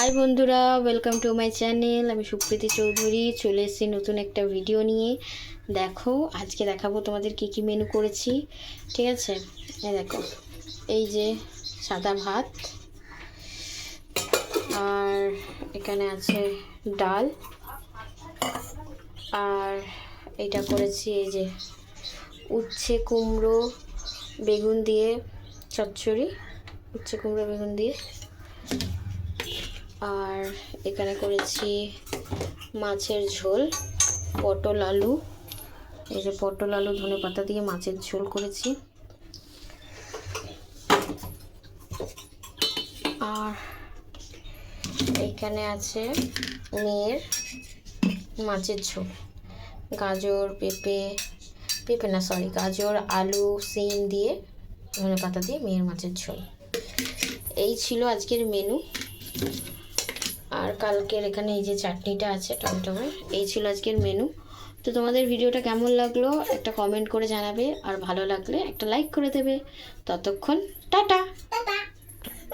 High বন্ধুরা, welcome to my channel. আমি সুপ্রীতি চৌধুরী চলে এসেছি নতুন একটা ভিডিও নিয়ে। দেখো, আজকে দেখাবো তোমাদের কী কী মেনু করেছি। ঠিক আছে, এই দেখো, এই যে সাদা ভাত, আর এখানে আছে ডাল, আর এটা করেছি এই যে উচ্ছে কুমড়ো বেগুন দিয়ে চচ্চড়ি, উচ্ছে কুমড়ো বেগুন দিয়ে। আর এখানে করেছি মাছের ঝোল, পটল আলু, এই যে পটল আলু ধনেপাতা দিয়ে মাছের ঝোল করেছি। আর এইখানে আছে মেয়ের মাছের ঝোল, গাজর গাজর আলু সিম দিয়ে ধনেপাতা দিয়ে মেয়ের মাছের ঝোল। এই ছিল আজকের মেনু। আর কালকের এখানে এই যে চাটনিটা আছে টমেটোর। এই ছিল আজকের মেনু। তো তোমাদের ভিডিওটা কেমন লাগলো একটা কমেন্ট করে জানাবে, আর ভালো লাগলে একটা লাইক করে দেবে। ততক্ষণ টাটা।